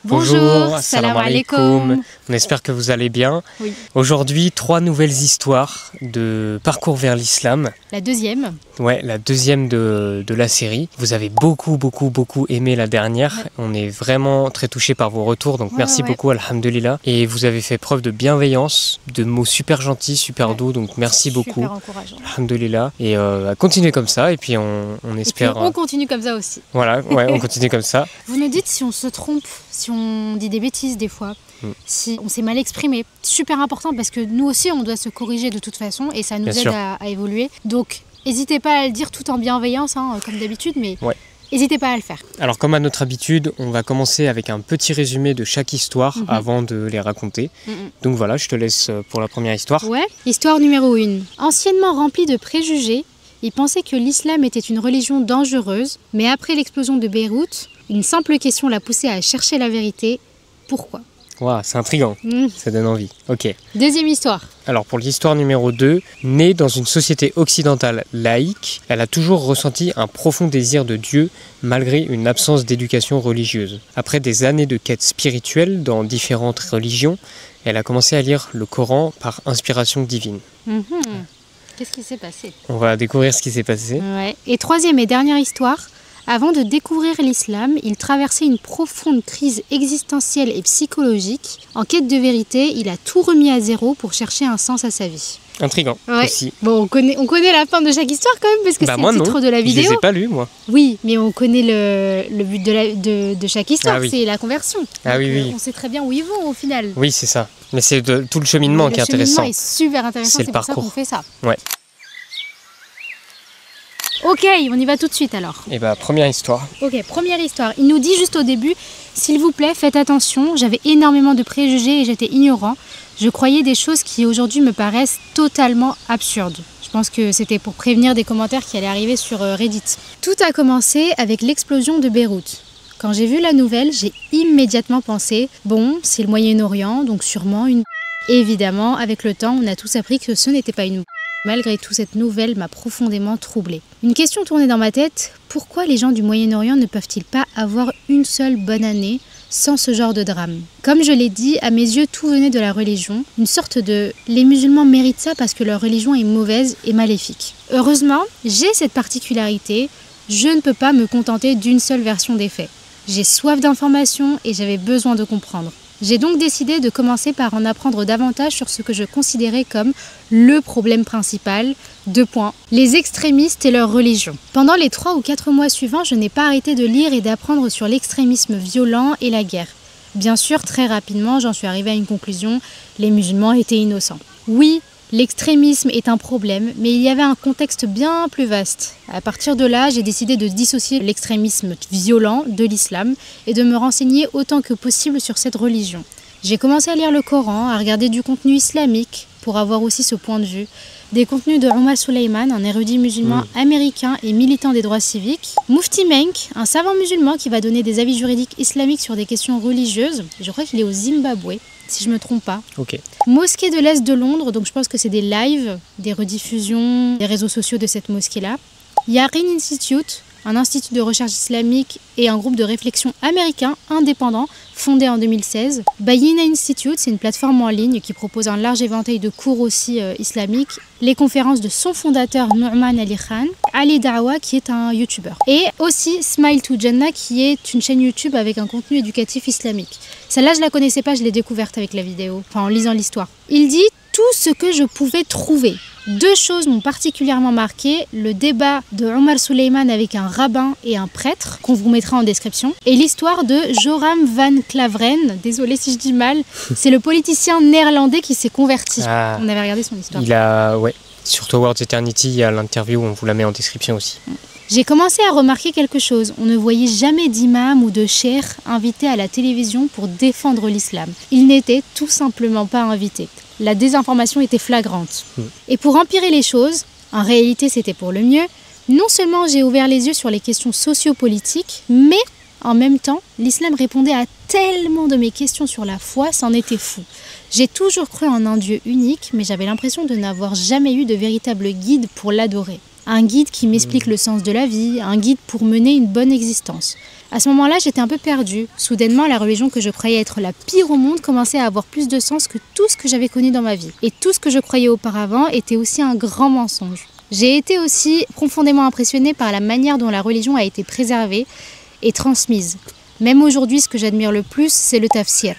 Bonjour, salam alaikum. On espère que vous allez bien. Oui. Aujourd'hui, 3 nouvelles histoires de parcours vers l'islam. La deuxième. Ouais, la deuxième de la série. Vous avez beaucoup aimé la dernière. Ouais. On est vraiment très touchés par vos retours, donc merci beaucoup, alhamdulillah. Et vous avez fait preuve de bienveillance, de mots super gentils, super doux, donc merci beaucoup. Super encourageant. Alhamdulillah. Et continuez comme ça, et puis on espère... Et puis on continue comme ça aussi. Voilà, ouais, on continue comme ça. Vous nous dites si on se trompe, si on dit des bêtises des fois, si on s'est mal exprimé. Super important parce que nous aussi on doit se corriger de toute façon et ça nous aide à évoluer. Donc n'hésitez pas à le dire tout en bienveillance, hein, comme d'habitude, mais n'hésitez pas à le faire. Alors comme à notre habitude, on va commencer avec un petit résumé de chaque histoire avant de les raconter. Donc voilà, je te laisse pour la première histoire. Ouais, histoire numéro 1. Anciennement remplie de préjugés, il pensait que l'islam était une religion dangereuse, mais après l'explosion de Beyrouth, une simple question l'a poussé à chercher la vérité. Pourquoi ? Waouh, c'est intriguant, ça donne envie. Ok. Deuxième histoire. Alors pour l'histoire numéro 2, née dans une société occidentale laïque, elle a toujours ressenti un profond désir de Dieu malgré une absence d'éducation religieuse. Après des années de quête spirituelle dans différentes religions, elle a commencé à lire le Coran par inspiration divine. Qu'est-ce qui s'est passé ? On va découvrir ce qui s'est passé. Ouais. Et troisième et dernière histoire. Avant de découvrir l'islam, il traversait une profonde crise existentielle et psychologique. En quête de vérité, il a tout remis à zéro pour chercher un sens à sa vie. Intriguant aussi. Bon, on connaît la fin de chaque histoire quand même, parce que c'est le titre de la vidéo. Je les ai pas lus, moi. Oui, mais on connaît le but de chaque histoire, c'est la conversion. Ah oui. On sait très bien où ils vont au final. Oui, c'est ça. Mais c'est tout le cheminement qui est intéressant. Le cheminement est super intéressant, c'est pour ça qu'on fait ça. Ouais. Ok, on y va tout de suite alors. Et première histoire. Ok, première histoire. Il nous dit juste au début, s'il vous plaît, faites attention, j'avais énormément de préjugés et j'étais ignorant. Je croyais des choses qui aujourd'hui me paraissent totalement absurdes. Je pense que c'était pour prévenir des commentaires qui allaient arriver sur Reddit. Tout a commencé avec l'explosion de Beyrouth. Quand j'ai vu la nouvelle, j'ai immédiatement pensé, bon, c'est le Moyen-Orient, donc sûrement une... Évidemment, avec le temps, on a tous appris que ce n'était pas une... Malgré tout, cette nouvelle m'a profondément troublée. Une question tournait dans ma tête, pourquoi les gens du Moyen-Orient ne peuvent-ils pas avoir une seule bonne année sans ce genre de drame ? Comme je l'ai dit, à mes yeux, tout venait de la religion, une sorte de « les musulmans méritent ça parce que leur religion est mauvaise et maléfique ». Heureusement, j'ai cette particularité, je ne peux pas me contenter d'une seule version des faits. J'ai soif d'informations et j'avais besoin de comprendre. J'ai donc décidé de commencer par en apprendre davantage sur ce que je considérais comme le problème principal. 2 points. Les extrémistes et leur religion. Pendant les 3 ou 4 mois suivants, je n'ai pas arrêté de lire et d'apprendre sur l'extrémisme violent et la guerre. Bien sûr, très rapidement, j'en suis arrivée à une conclusion, les musulmans étaient innocents. Oui, l'extrémisme est un problème, mais il y avait un contexte bien plus vaste. À partir de là, j'ai décidé de dissocier l'extrémisme violent de l'islam et de me renseigner autant que possible sur cette religion. J'ai commencé à lire le Coran, à regarder du contenu islamique pour avoir aussi ce point de vue, des contenus de Omar Suleiman, un érudit musulman américain et militant des droits civiques, Mufti Menk, un savant musulman qui va donner des avis juridiques islamiques sur des questions religieuses, je crois qu'il est au Zimbabwe, si je me trompe pas. Ok. Mosquée de l'Est de Londres, donc je pense que c'est des lives, des rediffusions, des réseaux sociaux de cette mosquée-là. Yarin Institute, un institut de recherche islamique et un groupe de réflexion américain indépendant fondé en 2016. Bayina Institute, c'est une plateforme en ligne qui propose un large éventail de cours aussi islamiques. Les conférences de son fondateur Nouman Ali Khan, Ali Dawa qui est un youtubeur. Et aussi Smile to Jannah qui est une chaîne YouTube avec un contenu éducatif islamique. Celle-là je la connaissais pas, je l'ai découverte avec la vidéo, en lisant l'histoire. Il dit tout ce que je pouvais trouver. 2 choses m'ont particulièrement marqué, le débat de Omar Suleiman avec un rabbin et un prêtre, qu'on vous mettra en description, et l'histoire de Joram van Klaveren, désolé si je dis mal, c'est le politicien néerlandais qui s'est converti. On avait regardé son histoire. Sur Towards Eternity, il y a l'interview, on vous la met en description aussi. J'ai commencé à remarquer quelque chose, on ne voyait jamais d'imam ou de cheikh invité à la télévision pour défendre l'islam. Ils n'étaient tout simplement pas invités. La désinformation était flagrante. Et pour empirer les choses, en réalité c'était pour le mieux, non seulement j'ai ouvert les yeux sur les questions sociopolitiques, mais en même temps, l'islam répondait à tellement de mes questions sur la foi, c'en était fou. J'ai toujours cru en un Dieu unique, mais j'avais l'impression de n'avoir jamais eu de véritable guide pour l'adorer. un guide qui m'explique le sens de la vie, un guide pour mener une bonne existence. À ce moment-là, j'étais un peu perdue. Soudainement, la religion que je croyais être la pire au monde commençait à avoir plus de sens que tout ce que j'avais connu dans ma vie. Et tout ce que je croyais auparavant était aussi un grand mensonge. J'ai été aussi profondément impressionnée par la manière dont la religion a été préservée et transmise. Même aujourd'hui, ce que j'admire le plus, c'est le tafsir,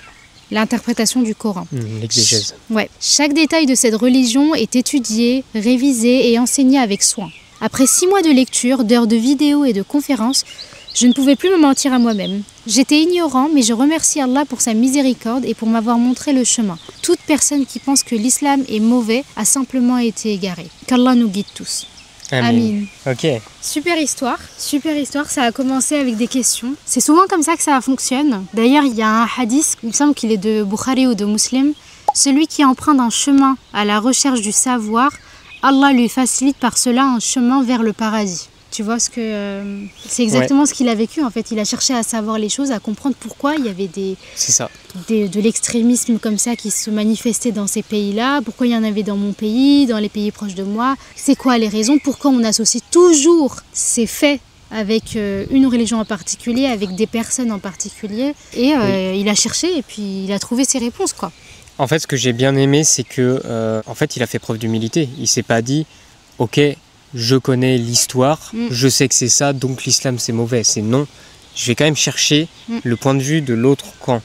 l'interprétation du Coran. L'exégèse. Ouais. Chaque détail de cette religion est étudié, révisé et enseigné avec soin. Après 6 mois de lecture, d'heures de vidéos et de conférences, je ne pouvais plus me mentir à moi-même. J'étais ignorant, mais je remercie Allah pour sa miséricorde et pour m'avoir montré le chemin. Toute personne qui pense que l'islam est mauvais a simplement été égarée. Qu'Allah nous guide tous. Amin. Ok. Super histoire, ça a commencé avec des questions. C'est souvent comme ça que ça fonctionne. D'ailleurs, il y a un hadith, il me semble qu'il est de Bukhari ou de Muslim. Celui qui emprunte un chemin à la recherche du savoir, Allah lui facilite par cela un chemin vers le paradis. Tu vois ce que c'est exactement ce qu'il a vécu en fait. Il a cherché à savoir les choses, à comprendre pourquoi il y avait de l'extrémisme comme ça qui se manifestait dans ces pays-là, pourquoi il y en avait dans mon pays, dans les pays proches de moi. C'est quoi les raisons, pourquoi on associe toujours ces faits avec une religion en particulier, avec des personnes en particulier. Et il a cherché et puis il a trouvé ses réponses quoi. En fait, ce que j'ai bien aimé, c'est que en fait, il a fait preuve d'humilité. Il s'est pas dit, ok, je connais l'histoire, je sais que c'est ça, donc l'islam c'est mauvais. C'est non. Je vais quand même chercher le point de vue de l'autre camp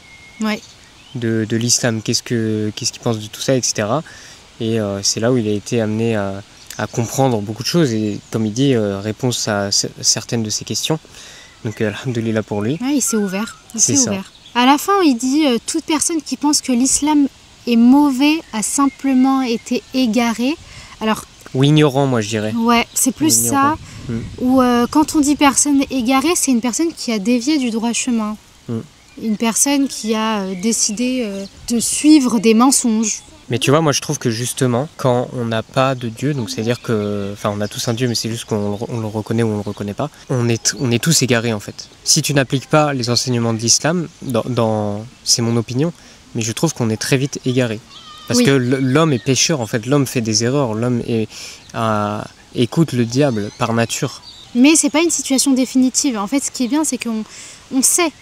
de l'islam. Qu'est-ce qu'il pense de tout ça, etc. Et c'est là où il a été amené à comprendre beaucoup de choses. Et comme il dit, réponse à certaines de ses questions. Donc, alhamdoulilah pour lui. Ouais, il s'est ouvert. À la fin, il dit toute personne qui pense que l'islam est mauvais a simplement été égarée. Alors, ou ignorant, moi je dirais. Ouais, c'est plus ça. Ou quand on dit personne égarée, c'est une personne qui a dévié du droit chemin. Une personne qui a décidé de suivre des mensonges. Mais tu vois, moi je trouve que justement, quand on n'a pas de Dieu, donc c'est-à-dire que, enfin on a tous un Dieu, mais c'est juste qu'on le reconnaît ou on le reconnaît pas, on est tous égarés en fait. Si tu n'appliques pas les enseignements de l'islam, c'est mon opinion, mais je trouve qu'on est très vite égaré. Parce que l'homme est pécheur, en fait, l'homme fait des erreurs, l'homme écoute le diable par nature. Mais c'est pas une situation définitive. En fait, ce qui est bien, c'est qu'on sait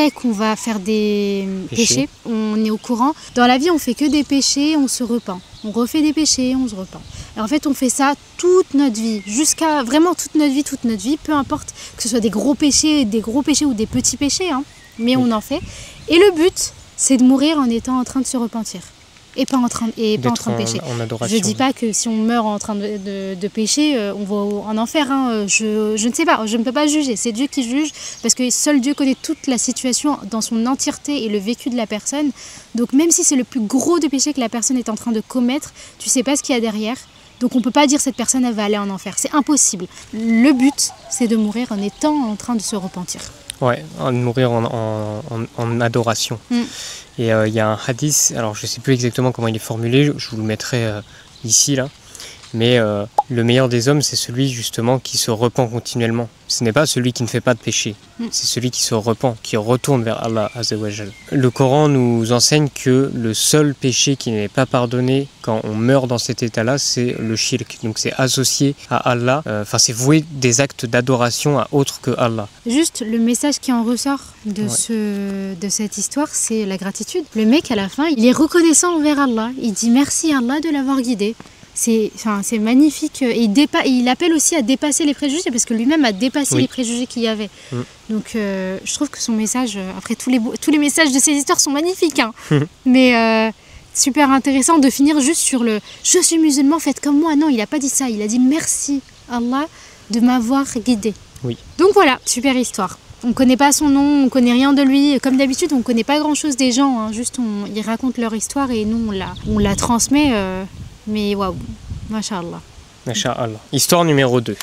qu'on va faire des péchés, on est au courant. Dans la vie, on fait que des péchés, on se repent. On refait des péchés, on se repent. Et en fait, on fait ça toute notre vie, jusqu'à vraiment toute notre vie, peu importe que ce soit des gros péchés ou des petits péchés, hein, mais on en fait. Et le but, c'est de mourir en étant en train de se repentir. Et pas en train de pécher. En adoration. Je dis pas que si on meurt en train de pécher, on va en enfer. Hein. Je ne sais pas, je ne peux pas juger. C'est Dieu qui juge parce que seul Dieu connaît toute la situation dans son entièreté et le vécu de la personne. Donc même si c'est le plus gros des péchés que la personne est en train de commettre, tu sais pas ce qu'il y a derrière. Donc on peut pas dire cette personne elle va aller en enfer. C'est impossible. Le but, c'est de mourir en étant en train de se repentir. Ouais, de mourir en adoration. Et il y a un hadith, alors je ne sais plus exactement comment il est formulé, je vous le mettrai ici, là. Mais le meilleur des hommes, c'est celui justement qui se repent continuellement. Ce n'est pas celui qui ne fait pas de péché, c'est celui qui se repent, qui retourne vers Allah Azza wa Jal. Le Coran nous enseigne que le seul péché qui n'est pas pardonné quand on meurt dans cet état-là, c'est le shirk. Donc c'est associé à Allah, c'est vouer des actes d'adoration à autre que Allah. Juste le message qui en ressort de cette histoire, c'est la gratitude. Le mec à la fin, il est reconnaissant envers Allah. Il dit merci à Allah de l'avoir guidé. C'est magnifique. Et il appelle aussi à dépasser les préjugés parce que lui-même a dépassé les préjugés qu'il y avait. Donc je trouve que son message, après tous les messages de ces histoires sont magnifiques, hein. Mais super intéressant de finir juste sur le « je suis musulman, faites comme moi ». Non, il n'a pas dit ça, il a dit « merci Allah de m'avoir guidé ». Donc voilà, super histoire. On ne connaît pas son nom, on ne connaît rien de lui. Comme d'habitude, on ne connaît pas grand-chose des gens, hein. Juste ils racontent leur histoire et nous on la transmet. Mais waouh, Masha'Allah. Masha'Allah. Histoire numéro 2.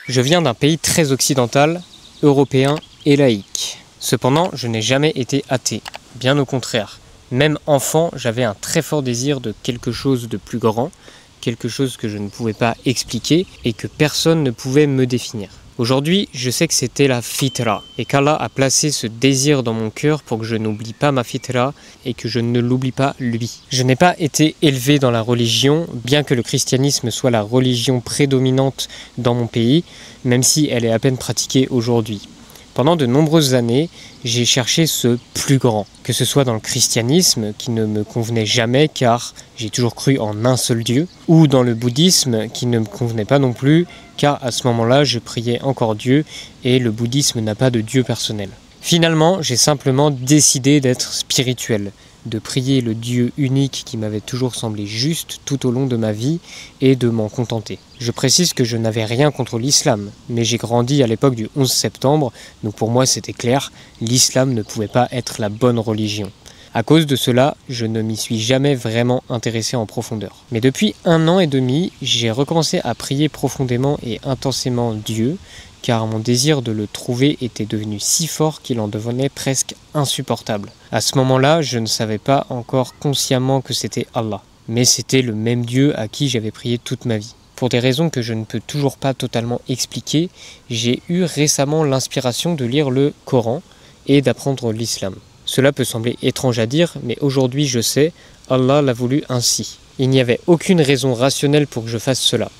Je viens d'un pays très occidental, européen et laïque. Cependant, je n'ai jamais été athée. Bien au contraire. Même enfant, j'avais un très fort désir de quelque chose de plus grand, quelque chose que je ne pouvais pas expliquer et que personne ne pouvait me définir. Aujourd'hui, je sais que c'était la fitra et qu'Allah a placé ce désir dans mon cœur pour que je n'oublie pas ma fitra et que je ne l'oublie pas lui. Je n'ai pas été élevé dans la religion, bien que le christianisme soit la religion prédominante dans mon pays, même si elle est à peine pratiquée aujourd'hui. Pendant de nombreuses années, j'ai cherché ce plus grand, que ce soit dans le christianisme, qui ne me convenait jamais car j'ai toujours cru en un seul Dieu, ou dans le bouddhisme, qui ne me convenait pas non plus, car à ce moment-là, je priais encore Dieu, et le bouddhisme n'a pas de Dieu personnel. Finalement, j'ai simplement décidé d'être spirituel, de prier le Dieu unique qui m'avait toujours semblé juste tout au long de ma vie et de m'en contenter. Je précise que je n'avais rien contre l'islam, mais j'ai grandi à l'époque du 11 septembre, donc pour moi c'était clair, l'islam ne pouvait pas être la bonne religion. À cause de cela, je ne m'y suis jamais vraiment intéressé en profondeur. Mais depuis 1 an et demi, j'ai recommencé à prier profondément et intensément Dieu, car mon désir de le trouver était devenu si fort qu'il en devenait presque insupportable. À ce moment-là, je ne savais pas encore consciemment que c'était Allah, mais c'était le même Dieu à qui j'avais prié toute ma vie. Pour des raisons que je ne peux toujours pas totalement expliquer, j'ai eu récemment l'inspiration de lire le Coran et d'apprendre l'islam. Cela peut sembler étrange à dire, mais aujourd'hui je sais, Allah l'a voulu ainsi. Il n'y avait aucune raison rationnelle pour que je fasse cela.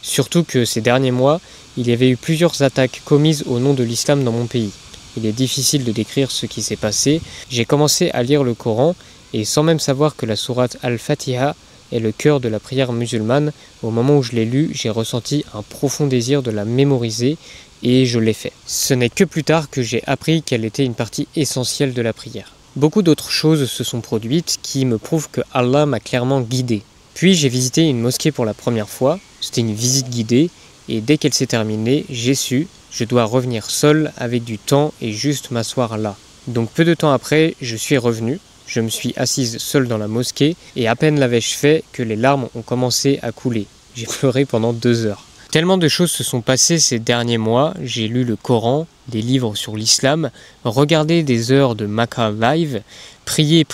Surtout que ces derniers mois, il y avait eu plusieurs attaques commises au nom de l'islam dans mon pays. Il est difficile de décrire ce qui s'est passé. J'ai commencé à lire le Coran et sans même savoir que la sourate Al-Fatiha est le cœur de la prière musulmane, au moment où je l'ai lu, j'ai ressenti un profond désir de la mémoriser et je l'ai fait. Ce n'est que plus tard que j'ai appris qu'elle était une partie essentielle de la prière. Beaucoup d'autres choses se sont produites qui me prouvent que Allah m'a clairement guidé. Puis j'ai visité une mosquée pour la première fois, c'était une visite guidée, et dès qu'elle s'est terminée, j'ai su, je dois revenir seul avec du temps et juste m'asseoir là. Donc peu de temps après, je suis revenu, je me suis assise seule dans la mosquée, et à peine l'avais-je fait que les larmes ont commencé à couler. J'ai pleuré pendant 2 heures. Tellement de choses se sont passées ces derniers mois, j'ai lu le Coran, des livres sur l'islam, regardé des heures de Makkah Live, prié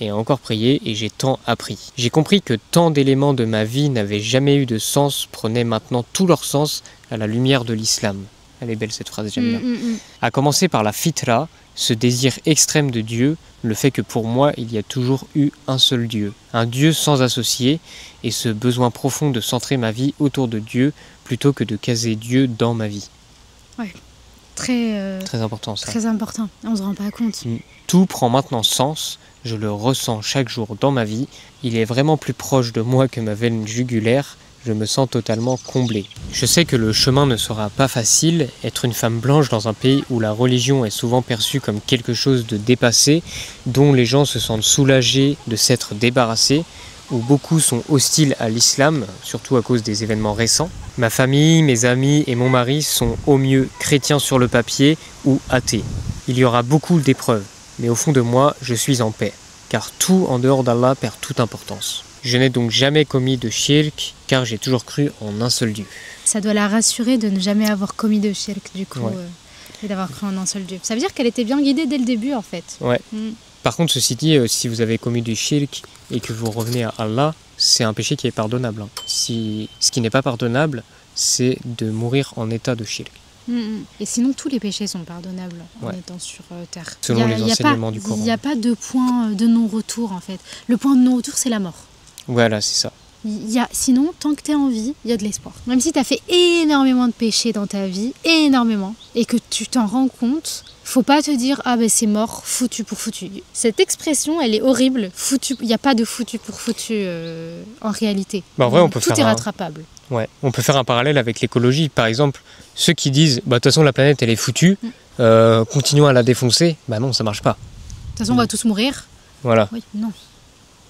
et encore prié et j'ai tant appris. J'ai compris que tant d'éléments de ma vie n'avaient jamais eu de sens prenaient maintenant tout leur sens à la lumière de l'islam. Elle est belle cette phrase, j'aime bien. À commencer par la fitra, ce désir extrême de Dieu, le fait que pour moi il y a toujours eu un seul Dieu, un Dieu sans associé, et ce besoin profond de centrer ma vie autour de Dieu plutôt que de caser Dieu dans ma vie. Ouais, très important ça. Très important, on se rend pas compte. Tout prend maintenant sens, je le ressens chaque jour dans ma vie, il est vraiment plus proche de moi que ma veine jugulaire. Je me sens totalement comblé. Je sais que le chemin ne sera pas facile. Être une femme blanche dans un pays où la religion est souvent perçue comme quelque chose de dépassé, dont les gens se sentent soulagés de s'être débarrassés, où beaucoup sont hostiles à l'islam, surtout à cause des événements récents. Ma famille, mes amis et mon mari sont au mieux chrétiens sur le papier ou athées. Il y aura beaucoup d'épreuves, mais au fond de moi, je suis en paix, car tout en dehors d'Allah perd toute importance. Je n'ai donc jamais commis de shirk, car j'ai toujours cru en un seul Dieu. Ça doit la rassurer de ne jamais avoir commis de shirk, du coup, et d'avoir cru en un seul Dieu. Ça veut dire qu'elle était bien guidée dès le début, en fait. Ouais. Par contre, ceci dit, si vous avez commis du shirk et que vous revenez à Allah, c'est un péché qui est pardonnable. Ce qui n'est pas pardonnable, c'est de mourir en état de shirk. Et sinon, tous les péchés sont pardonnables en étant sur Terre. Selon les enseignements du Coran. Il n'y a pas de point de non-retour, en fait. Le point de non-retour, c'est la mort. Voilà, c'est ça. Sinon, tant que tu es en vie, il y a de l'espoir. Même si tu as fait énormément de péchés dans ta vie, énormément, et que tu t'en rends compte, faut pas te dire « Ah ben c'est mort, foutu pour foutu ». Cette expression, elle est horrible. Foutu, il n'y a pas de foutu pour foutu en réalité. En vrai, tout est rattrapable. Ouais, on peut faire un parallèle avec l'écologie. Par exemple, ceux qui disent « de toute façon la planète elle est foutue, continuons à la défoncer », bah non, ça marche pas. De toute façon, on va tous mourir. Voilà. Oui, non.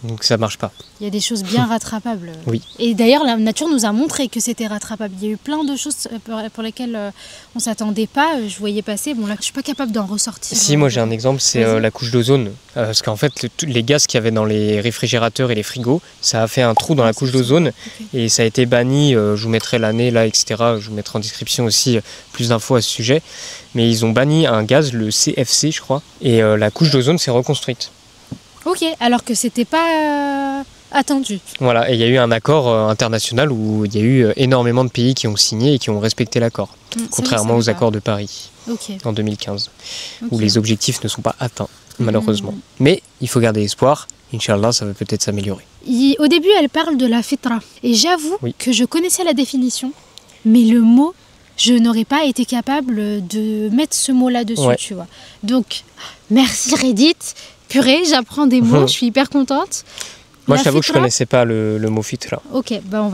Donc ça marche pas. Il y a des choses bien rattrapables. Oui. Et d'ailleurs, la nature nous a montré que c'était rattrapable. Il y a eu plein de choses pour lesquelles on s'attendait pas. Je voyais passer. Bon là, je suis pas capable d'en ressortir. Si, moi j'ai un exemple, c'est la couche d'ozone. Parce qu'en fait, les gaz qu'il y avait dans les réfrigérateurs et les frigos, ça a fait un trou dans la couche d'ozone. Et ça a été banni. Je vous mettrai l'année là, etc. Je vous mettrai en description aussi plus d'infos à ce sujet. Mais ils ont banni un gaz, le CFC, je crois. Et la couche d'ozone s'est reconstruite. Ok, alors que c'était pas attendu. Voilà, et il y a eu un accord international où il y a eu énormément de pays qui ont signé et qui ont respecté l'accord, contrairement aux accords de Paris en 2015, où les objectifs ne sont pas atteints, malheureusement. Mais il faut garder espoir, Inch'Allah, ça va peut-être s'améliorer. Au début, elle parle de la fitra, et j'avoue que je connaissais la définition, mais le mot, je n'aurais pas été capable de mettre ce mot-là dessus, tu vois. Donc, merci Reddit, purée, j'apprends des mots, je suis hyper contente. Moi, je t'avoue que je ne connaissais pas le mot fitra. Ok, bah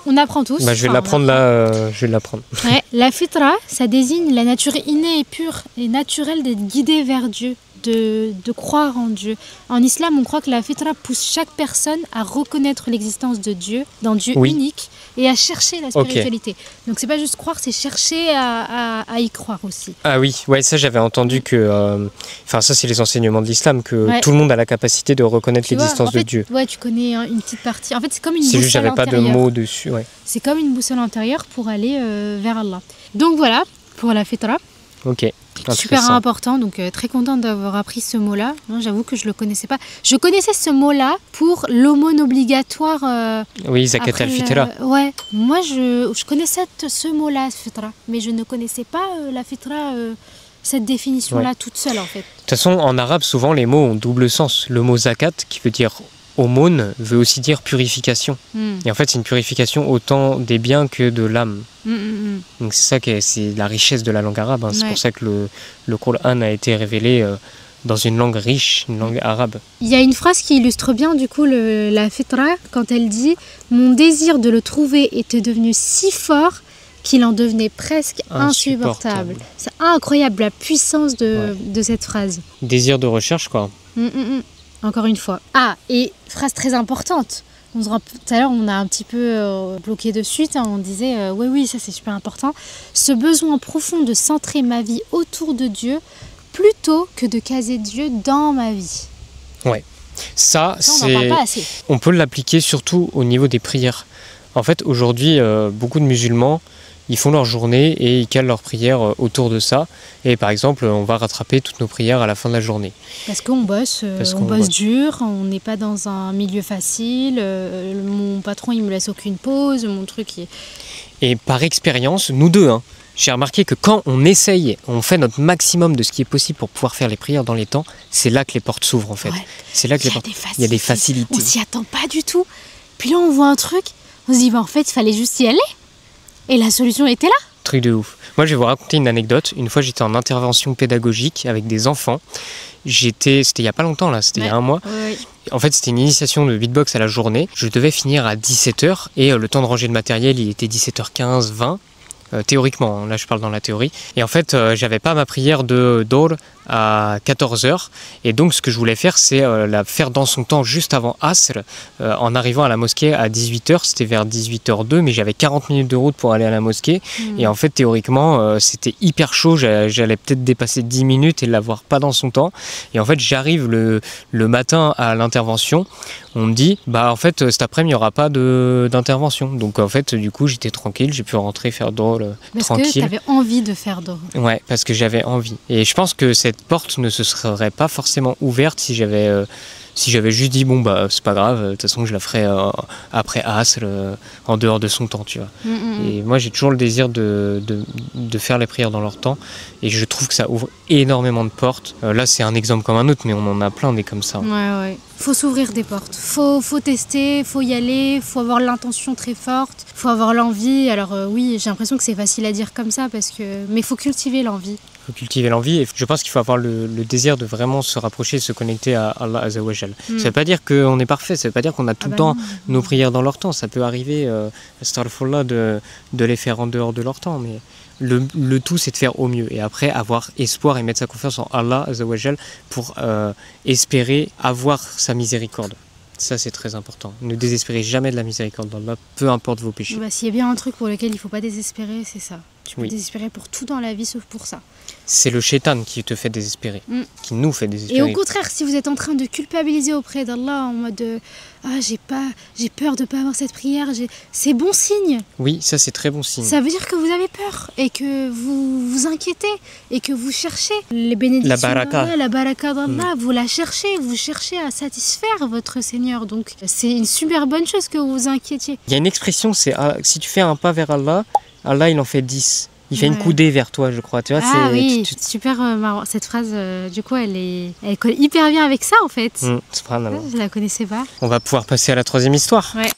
on apprend tous. Je vais l'apprendre là, je vais l'apprendre. Ouais, la fitra, ça désigne la nature innée et pure et naturelle d'être guidée vers Dieu, de croire en Dieu. En islam, on croit que la fitra pousse chaque personne à reconnaître l'existence de Dieu, d'un Dieu unique, et à chercher la spiritualité. Donc c'est pas juste croire, c'est chercher à y croire aussi. Ah oui, ouais, ça j'avais entendu que... Enfin ça c'est les enseignements de l'islam, que tout le monde a la capacité de reconnaître l'existence de Dieu. Ouais, tu connais une petite partie. En fait c'est comme une boussole intérieure. C'est juste, j'avais pas de mots dessus. Ouais. C'est comme une boussole intérieure pour aller vers Allah. Donc voilà, pour la fitra. Ok. Super important, donc très contente d'avoir appris ce mot-là. J'avoue que je le connaissais pas. Je connaissais ce mot-là pour l'aumône obligatoire. Oui, zakat al-fitra. Ouais, moi je connaissais ce mot-là, fitra, mais je ne connaissais pas la fitra, cette définition-là toute seule en fait. De toute façon, en arabe, souvent les mots ont double sens. Le mot zakat, qui veut dire aumône, veut aussi dire purification. Et en fait, c'est une purification autant des biens que de l'âme. Donc c'est ça c'est la richesse de la langue arabe. C'est pour ça que le Coran a été révélé dans une langue riche, une langue arabe. Il y a une phrase qui illustre bien du coup la fitra quand elle dit « Mon désir de le trouver était devenu si fort qu'il en devenait presque insupportable. » C'est incroyable la puissance de cette phrase. Désir de recherche quoi. Encore une fois. Ah, et phrase très importante. Tout à l'heure, on a un petit peu bloqué dessus. On disait, oui, ça c'est super important. Ce besoin profond de centrer ma vie autour de Dieu plutôt que de caser Dieu dans ma vie. Ouais. Ça on n'en parle pas assez. On peut l'appliquer surtout au niveau des prières. En fait, aujourd'hui, beaucoup de musulmans, ils font leur journée et ils calent leurs prières autour de ça. Et par exemple, on va rattraper toutes nos prières à la fin de la journée. Parce qu'on bosse, bosse dur, on n'est pas dans un milieu facile, mon patron il me laisse aucune pause, mon truc est... Et par expérience, nous deux, j'ai remarqué que quand on essaye, on fait notre maximum de ce qui est possible pour pouvoir faire les prières dans les temps, c'est là que les portes s'ouvrent en fait. Ouais. C'est là que il y a des facilités. On s'y attend pas du tout. Puis là on voit un truc, on se dit en fait il fallait juste y aller. Et la solution était là. Truc de ouf. Moi, je vais vous raconter une anecdote. Une fois, j'étais en intervention pédagogique avec des enfants. C'était il n'y a pas longtemps, là. C'était il y a un mois. Oui. En fait, c'était une initiation de beatbox à la journée. Je devais finir à 17h. Et le temps de ranger le matériel, il était 17h15, 20. Théoriquement, là je parle dans la théorie. Et en fait, j'avais pas ma prière de Dor à 14h. Et donc, ce que je voulais faire, c'est la faire dans son temps juste avant Asr, en arrivant à la mosquée à 18h. C'était vers 18h02, mais j'avais 40 minutes de route pour aller à la mosquée. Et en fait, théoriquement, c'était hyper chaud. J'allais peut-être dépasser 10 minutes et l'avoir pas dans son temps. Et en fait, j'arrive le matin à l'intervention. On me dit, en fait, cet après-midi, il n'y aura pas d'intervention. Donc, en fait, du coup, j'étais tranquille. J'ai pu rentrer faire Dor tranquille. Parce que tu avais envie de faire Dor. Ouais, parce que j'avais envie. Et je pense que cette porte ne se serait pas forcément ouverte si j'avais juste dit c'est pas grave, de toute façon je la ferai après Asr, en dehors de son temps, tu vois. Et moi j'ai toujours le désir de faire les prières dans leur temps, et je trouve que ça ouvre énormément de portes. Là c'est un exemple comme un autre, mais on en a plein des comme ça. Ouais. Faut s'ouvrir des portes, faut tester, faut y aller, faut avoir l'intention très forte, faut avoir l'envie. Alors oui, j'ai l'impression que c'est facile à dire comme ça, mais faut cultiver l'envie. Il faut cultiver l'envie, et je pense qu'il faut avoir le désir de vraiment se rapprocher, se connecter à Allah Azza wa Jal. Ça ne veut pas dire qu'on est parfait, ça ne veut pas dire qu'on a tout le temps nos prières dans leur temps. Ça peut arriver, astaghfirullah, de les faire en dehors de leur temps, mais le tout c'est de faire au mieux, et après avoir espoir et mettre sa confiance en Allah Azza wa Jal pour espérer avoir sa miséricorde. Ça c'est très important. Ne désespérez jamais de la miséricorde d'Allah, peu importe vos péchés. S'il y a bien un truc pour lequel il ne faut pas désespérer, c'est ça. Tu peux désespérer pour tout dans la vie sauf pour ça. C'est le shaitan qui te fait désespérer, qui nous fait désespérer. Et au contraire, si vous êtes en train de culpabiliser auprès d'Allah en mode j'ai peur de ne pas avoir cette prière, c'est bon signe. Oui, ça c'est très bon signe. Ça veut dire que vous avez peur et que vous vous inquiétez et que vous cherchez les bénédictions d'Allah, la baraka d'Allah, vous la cherchez, vous cherchez à satisfaire votre Seigneur. Donc c'est une super bonne chose que vous vous inquiétiez. Il y a une expression, c'est si tu fais un pas vers Allah, Allah il en fait 10. Il fait une coudée vers toi, je crois. Tu vois, super marrant. Cette phrase, du coup, elle colle hyper bien avec ça, en fait. Je la connaissais pas. On va pouvoir passer à la troisième histoire. Ouais.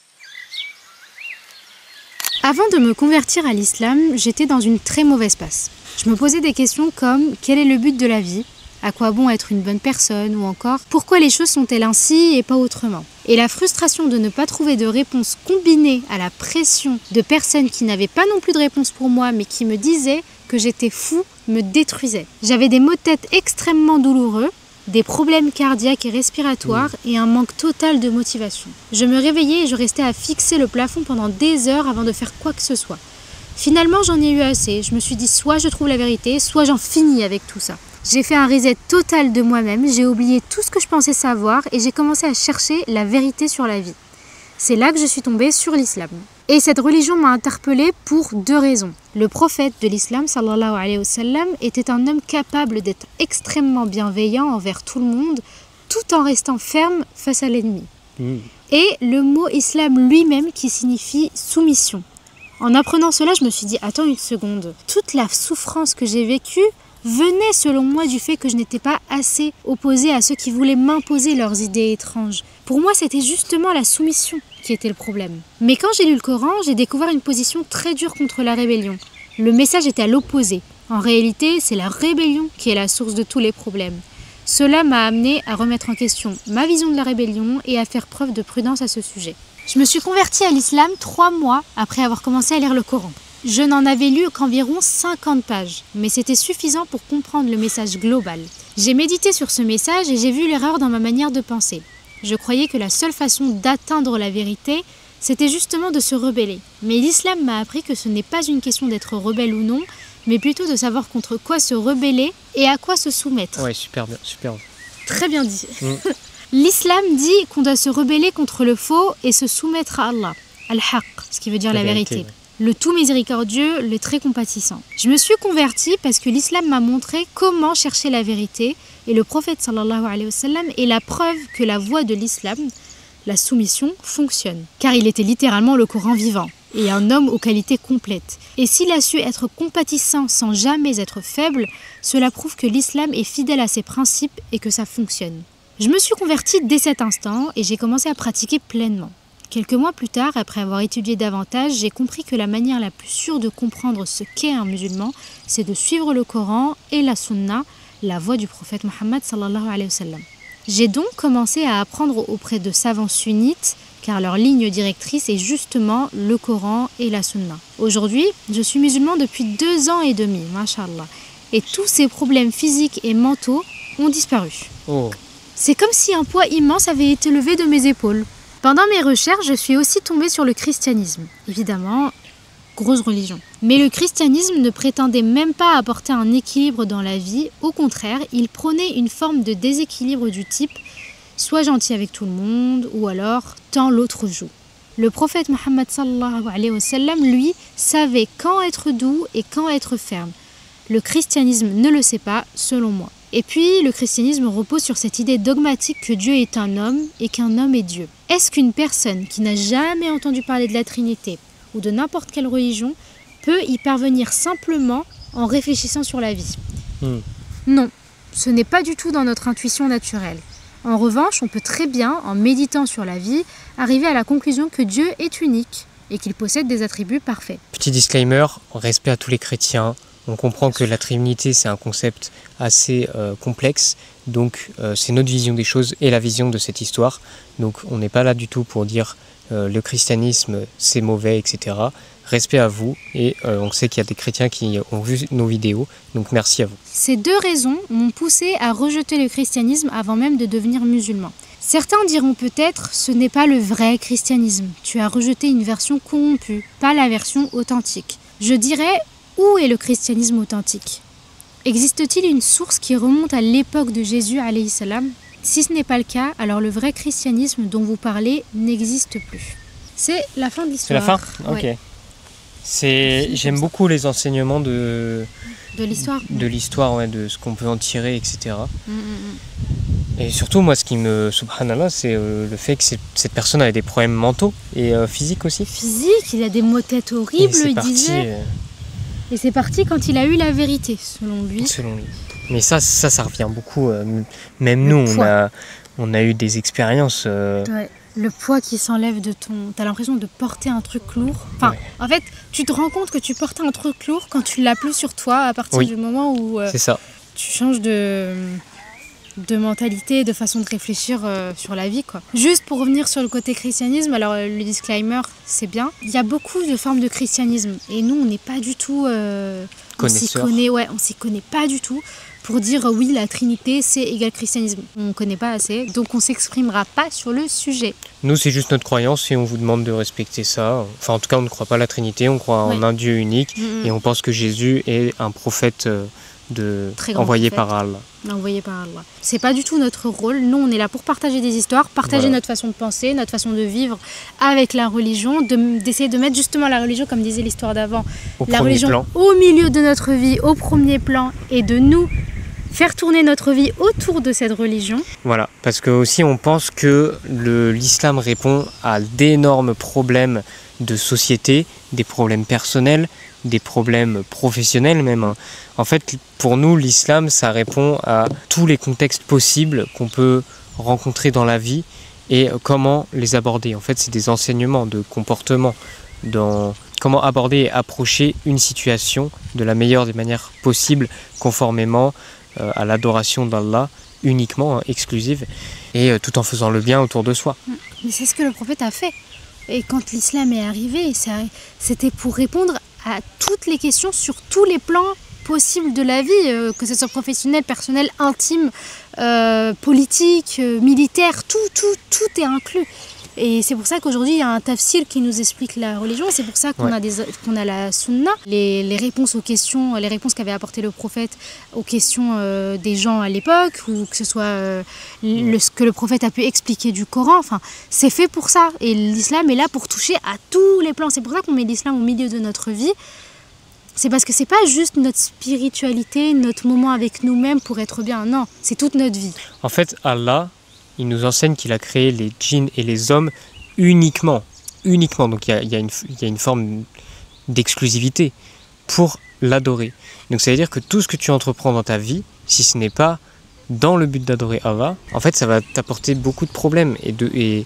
Avant de me convertir à l'islam, j'étais dans une très mauvaise passe. Je me posais des questions comme quel est le but de la vie ? À quoi bon être une bonne personne ? Ou encore, pourquoi les choses sont-elles ainsi et pas autrement ? Et la frustration de ne pas trouver de réponse combinée à la pression de personnes qui n'avaient pas non plus de réponse pour moi, mais qui me disaient que j'étais fou, me détruisait. J'avais des maux de tête extrêmement douloureux, des problèmes cardiaques et respiratoires et un manque total de motivation. Je me réveillais et je restais à fixer le plafond pendant des heures avant de faire quoi que ce soit. Finalement, j'en ai eu assez. Je me suis dit soit je trouve la vérité, soit j'en finis avec tout ça. J'ai fait un reset total de moi-même, j'ai oublié tout ce que je pensais savoir et j'ai commencé à chercher la vérité sur la vie. C'est là que je suis tombée sur l'islam. Et cette religion m'a interpellée pour 2 raisons. Le prophète de l'islam, sallallahu alayhi wa sallam, était un homme capable d'être extrêmement bienveillant envers tout le monde, tout en restant ferme face à l'ennemi. Et le mot islam lui-même qui signifie soumission. En apprenant cela, je me suis dit, attends une seconde, toute la souffrance que j'ai vécue venait selon moi du fait que je n'étais pas assez opposée à ceux qui voulaient m'imposer leurs idées étranges. Pour moi, c'était justement la soumission qui était le problème. Mais quand j'ai lu le Coran, j'ai découvert une position très dure contre la rébellion. Le message était à l'opposé. En réalité, c'est la rébellion qui est la source de tous les problèmes. Cela m'a amené à remettre en question ma vision de la rébellion et à faire preuve de prudence à ce sujet. Je me suis convertie à l'islam 3 mois après avoir commencé à lire le Coran. Je n'en avais lu qu'environ 50 pages, mais c'était suffisant pour comprendre le message global. J'ai médité sur ce message et j'ai vu l'erreur dans ma manière de penser. Je croyais que la seule façon d'atteindre la vérité, c'était justement de se rebeller. Mais l'islam m'a appris que ce n'est pas une question d'être rebelle ou non, mais plutôt de savoir contre quoi se rebeller et à quoi se soumettre. Ouais, super bien, super. Très bien dit. L'islam dit qu'on doit se rebeller contre le faux et se soumettre à Allah, al-haq, ce qui veut dire la vérité. Le tout miséricordieux, le très compatissant. Je me suis convertie parce que l'islam m'a montré comment chercher la vérité et le prophète sallallahu alayhi wa sallam est la preuve que la voie de l'islam, la soumission, fonctionne. Car il était littéralement le Coran vivant et un homme aux qualités complètes. Et s'il a su être compatissant sans jamais être faible, cela prouve que l'islam est fidèle à ses principes et que ça fonctionne. Je me suis convertie dès cet instant et j'ai commencé à pratiquer pleinement. Quelques mois plus tard, après avoir étudié davantage, j'ai compris que la manière la plus sûre de comprendre ce qu'est un musulman, c'est de suivre le Coran et la Sunna, la voie du prophète Mohammed sallallahu alayhi wa sallam. J'ai donc commencé à apprendre auprès de savants sunnites, car leur ligne directrice est justement le Coran et la Sunna. Aujourd'hui, je suis musulman depuis 2 ans et demi, mashallah, et tous ces problèmes physiques et mentaux ont disparu. C'est comme si un poids immense avait été levé de mes épaules. Pendant mes recherches, je suis aussi tombée sur le christianisme. Évidemment, grosse religion. Mais le christianisme ne prétendait même pas apporter un équilibre dans la vie. Au contraire, il prônait une forme de déséquilibre du type « sois gentil avec tout le monde » ou alors « tant l'autre joue ». Le prophète Mohammed sallallahu alayhi wa sallam, lui, savait quand être doux et quand être ferme. Le christianisme ne le sait pas, selon moi. Et puis, le christianisme repose sur cette idée dogmatique que Dieu est un homme et qu'un homme est Dieu. Est-ce qu'une personne qui n'a jamais entendu parler de la Trinité ou de n'importe quelle religion peut y parvenir simplement en réfléchissant sur la vie ? Non, ce n'est pas du tout dans notre intuition naturelle. En revanche, on peut très bien, en méditant sur la vie, arriver à la conclusion que Dieu est unique et qu'il possède des attributs parfaits. Petit disclaimer, respect à tous les chrétiens. On comprend que la Trinité, c'est un concept assez complexe, donc c'est notre vision des choses et la vision de cette histoire. Donc on n'est pas là du tout pour dire le christianisme, c'est mauvais, etc. Respect à vous, et on sait qu'il y a des chrétiens qui ont vu nos vidéos, donc merci à vous. Ces 2 raisons m'ont poussé à rejeter le christianisme avant même de devenir musulman. Certains diront peut-être, ce n'est pas le vrai christianisme, tu as rejeté une version corrompue, pas la version authentique. Je dirais, Où est le christianisme authentique? Existe-t-il une source qui remonte à l'époque de Jésus alayhi salam? Si ce n'est pas le cas, alors le vrai christianisme dont vous parlez n'existe plus. C'est la fin de l'histoire. C'est la fin? Ok. Ouais. J'aime beaucoup les enseignements de l'histoire, ouais, de ce qu'on peut en tirer, etc. Et surtout, moi, ce qui me... Subhanallah, c'est le fait que cette personne avait des problèmes mentaux et physiques aussi. Physique, il a des maux de tête horribles, il disait. Et c'est parti quand il a eu la vérité, selon lui. Selon lui. Mais ça revient beaucoup. Même nous, on a eu des expériences. Ouais. Le poids qui s'enlève de ton... T'as l'impression de porter un truc lourd. Enfin, ouais. En fait, tu te rends compte que tu portes un truc lourd quand tu l'as plus sur toi, à partir du moment où c'est ça. Tu changes de mentalité, de façon de réfléchir sur la vie, quoi. Juste pour revenir sur le côté christianisme, alors le disclaimer, c'est bien. Il y a beaucoup de formes de christianisme et nous, on n'est pas du tout... on s'y connaît pas du tout pour dire oui, la Trinité, c'est égal christianisme. On ne connaît pas assez, donc on s'exprimera pas sur le sujet. Nous, c'est juste notre croyance et on vous demande de respecter ça. Enfin, en tout cas, on ne croit pas à la Trinité, on croit en un Dieu unique et on pense que Jésus est un prophète envoyé par Allah. Envoyé par Allah. C'est pas du tout notre rôle. Nous, on est là pour partager des histoires, partager notre façon de penser, notre façon de vivre avec la religion, d'essayer de mettre justement la religion, comme disait l'histoire d'avant, la religion au milieu de notre vie, au premier plan, et de nous faire tourner notre vie autour de cette religion. Voilà, parce que aussi on pense que l'islam répond à d'énormes problèmes de société, des problèmes personnels, des problèmes professionnels même. En fait, pour nous, l'islam, ça répond à tous les contextes possibles qu'on peut rencontrer dans la vie et comment les aborder. En fait, c'est des enseignements de comportement, dans comment aborder et approcher une situation de la meilleure des manières possibles, conformément à l'adoration d'Allah, uniquement, exclusive, et tout en faisant le bien autour de soi. Mais c'est ce que le prophète a fait. Et quand l'islam est arrivé, c'était pour répondre à toutes les questions sur tous les plans possibles de la vie, que ce soit professionnel, personnel, intime, politique, militaire, tout est inclus. Et c'est pour ça qu'aujourd'hui, il y a un tafsir qui nous explique la religion. Et c'est pour ça qu'on a la sunna, les réponses aux questions, les réponses qu'avait apporté le prophète aux questions des gens à l'époque, ou que ce soit ce que le prophète a pu expliquer du Coran. Enfin, c'est fait pour ça. Et l'islam est là pour toucher à tous les plans. C'est pour ça qu'on met l'islam au milieu de notre vie. C'est parce que c'est pas juste notre spiritualité, notre moment avec nous-mêmes pour être bien. Non, c'est toute notre vie. En fait, Allah, il nous enseigne qu'il a créé les djinns et les hommes uniquement. Donc il y a une forme d'exclusivité pour l'adorer. Donc ça veut dire que tout ce que tu entreprends dans ta vie, si ce n'est pas dans le but d'adorer Allah, en fait ça va t'apporter beaucoup de problèmes. Et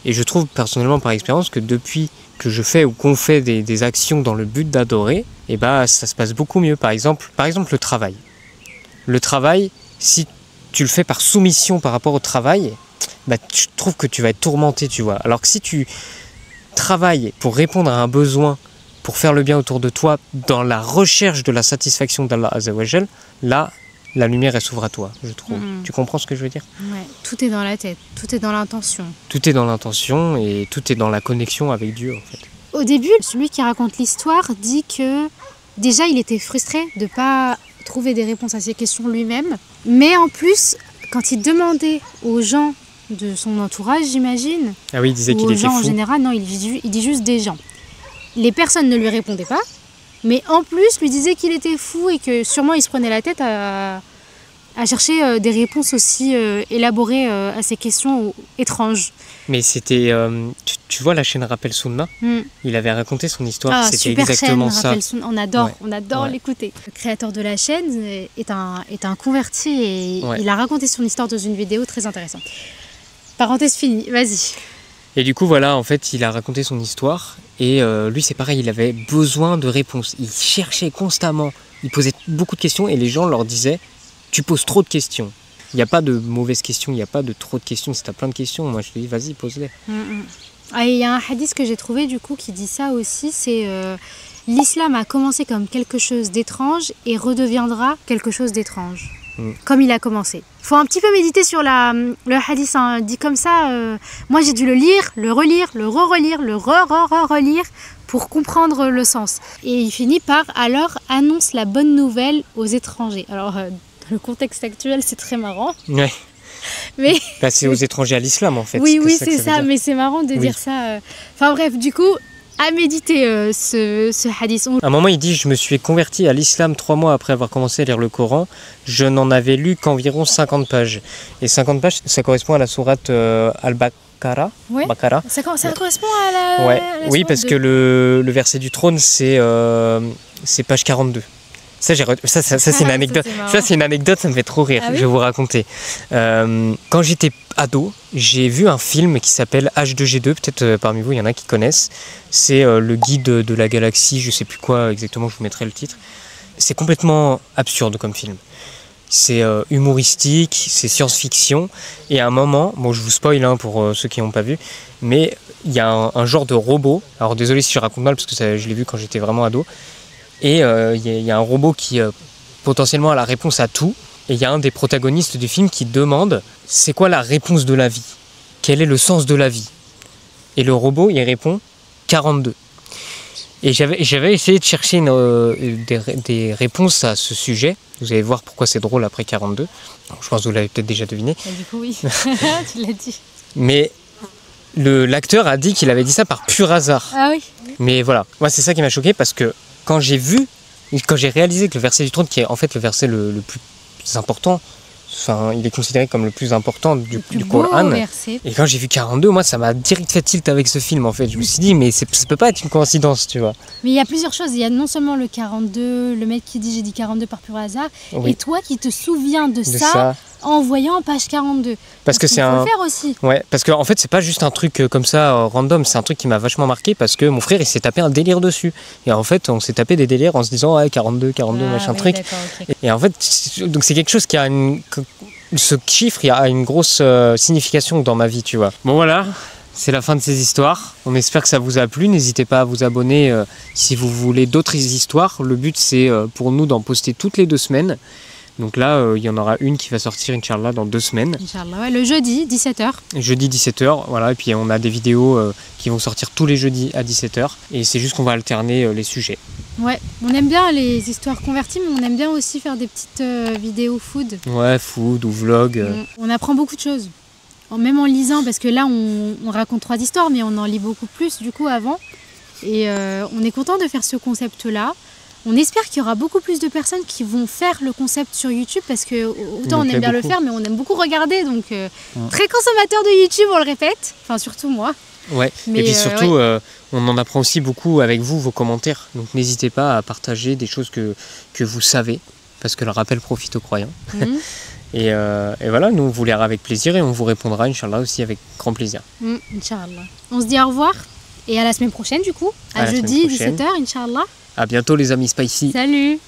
je trouve personnellement par expérience que depuis que je fais ou qu'on fait des actions dans le but d'adorer, et ça se passe beaucoup mieux. Par exemple le travail. Le travail, si tu le fais par soumission par rapport au travail, tu trouves que tu vas être tourmenté, tu vois. Alors que si tu travailles pour répondre à un besoin, pour faire le bien autour de toi, dans la recherche de la satisfaction d'Allah Azzawajal, là, la lumière, elle s'ouvre à toi, je trouve. Tu comprends ce que je veux dire? Ouais, tout est dans la tête, tout est dans l'intention. Tout est dans l'intention et tout est dans la connexion avec Dieu, en fait. Au début, celui qui raconte l'histoire dit que déjà, il était frustré de ne pas trouver des réponses à ses questions lui-même. Mais en plus, quand il demandait aux gens de son entourage, j'imagine, il disait qu'il était fou. Aux gens en général, non, il dit juste des gens. Les personnes ne lui répondaient pas, mais en plus lui disait qu'il était fou et que sûrement il se prenait la tête à chercher des réponses aussi élaborées à ces questions étranges. Mais c'était, tu vois la chaîne Rappel Sunna, il avait raconté son histoire, c'était exactement ça. On adore l'écouter. Le créateur de la chaîne est un converti et il a raconté son histoire dans une vidéo très intéressante. Parenthèse finie, vas-y. Et du coup voilà, en fait il a raconté son histoire et lui c'est pareil, il avait besoin de réponses. Il cherchait constamment, il posait beaucoup de questions et les gens leur disaient « tu poses trop de questions ». Il n'y a pas de mauvaises questions, il n'y a pas de trop de questions. Si tu as plein de questions, moi je te dis vas-y, pose-les. Il y a un hadith que j'ai trouvé du coup qui dit ça aussi, c'est l'islam a commencé comme quelque chose d'étrange et redeviendra quelque chose d'étrange. comme il a commencé. Il faut un petit peu méditer sur le hadith, hein. Dit comme ça, moi j'ai dû le lire, le relire, le re-relire, le re-relire pour comprendre le sens. Et il finit par « alors annonce la bonne nouvelle aux étrangers ». Alors, dans le contexte actuel, c'est très marrant. Ouais. Mais... Bah, c'est aux étrangers à l'islam en fait. Oui, c'est ça, mais c'est marrant de dire ça. Enfin bref, du coup, à méditer ce hadith. À un moment, il dit « Je me suis converti à l'islam 3 mois après avoir commencé à lire le Coran. Je n'en avais lu qu'environ 50 pages. » Et 50 pages, ça correspond à la sourate Al-Baqarah. Ouais. Baqarah. Ça correspond à la... Ouais. À la Oui, parce que le verset du trône, c'est page 42. Ça, c'est une anecdote. Ça, c'est une anecdote, ça me fait trop rire. Ah oui, je vais vous raconter. Quand j'étais ado, j'ai vu un film qui s'appelle H2G2. Peut-être parmi vous, il y en a qui connaissent. C'est le guide de la galaxie, je sais plus quoi exactement, je vous mettrai le titre. C'est complètement absurde comme film. C'est humoristique, c'est science-fiction. Et à un moment, bon, je vous spoil pour ceux qui n'ont pas vu, mais il y a un genre de robot. Alors désolé si je raconte mal, parce que je l'ai vu quand j'étais vraiment ado. Et il y a un robot qui potentiellement a la réponse à tout. Et il y a un des protagonistes du film qui demande « C'est quoi la réponse de la vie? Quel est le sens de la vie ?» Et le robot, il répond « 42 ». Et j'avais essayé de chercher des réponses à ce sujet. Vous allez voir pourquoi c'est drôle après 42. Je pense que vous l'avez peut-être déjà deviné. Et du coup, oui, tu l'as dit. Mais l'acteur a dit qu'il avait dit ça par pur hasard. Ah oui. Mais voilà, moi c'est ça qui m'a choqué parce que quand j'ai réalisé que le verset du trône, qui est en fait le verset le plus important, enfin, il est considéré comme le plus important du Coran. Et quand j'ai vu 42, moi ça m'a direct fait tilt avec ce film en fait. Je me suis dit, mais ça peut pas être une coïncidence, tu vois. Mais il y a plusieurs choses. Il y a non seulement le 42, le mec qui dit j'ai dit 42 par pur hasard, et toi qui te souviens de ça en voyant page 42. Parce que c'est le faire aussi. Ouais, parce que en fait c'est pas juste un truc comme ça random, c'est un truc qui m'a vachement marqué parce que mon frère il s'est tapé un délire dessus. Et en fait on s'est tapé des délires en se disant ouais 42 machin truc. Okay. Et en fait donc c'est quelque chose qui a ce chiffre il a une grosse signification dans ma vie, tu vois. Bon voilà, c'est la fin de ces histoires. On espère que ça vous a plu. N'hésitez pas à vous abonner si vous voulez d'autres histoires. Le but c'est pour nous d'en poster toutes les 2 semaines. Donc là, il y en aura une qui va sortir, Inch'Allah, dans 2 semaines. Inch'Allah, ouais, le jeudi, 17h. Jeudi, 17h, voilà. Et puis on a des vidéos qui vont sortir tous les jeudis à 17h. Et c'est juste qu'on va alterner les sujets. Ouais, on aime bien les histoires converties, mais on aime bien aussi faire des petites vidéos food. Ouais, food ou vlog. On apprend beaucoup de choses. Même en lisant, parce que là, on raconte 3 histoires, mais on en lit beaucoup plus, du coup, avant. Et on est content de faire ce concept-là. On espère qu'il y aura beaucoup plus de personnes qui vont faire le concept sur YouTube parce que autant on aime bien le faire, mais on aime beaucoup regarder. Donc très consommateur de YouTube, on le répète. Enfin surtout moi. Ouais. Mais, et puis surtout, on en apprend aussi beaucoup avec vous, vos commentaires. Donc n'hésitez pas à partager des choses que vous savez, parce que le rappel profite aux croyants. Et voilà, nous on vous lira avec plaisir et on vous répondra, Inch'Allah, aussi avec grand plaisir. Inch'Allah. On se dit au revoir et à la semaine prochaine du coup, à jeudi 17h, Inch'Allah. À bientôt les amis Spicy. Salut.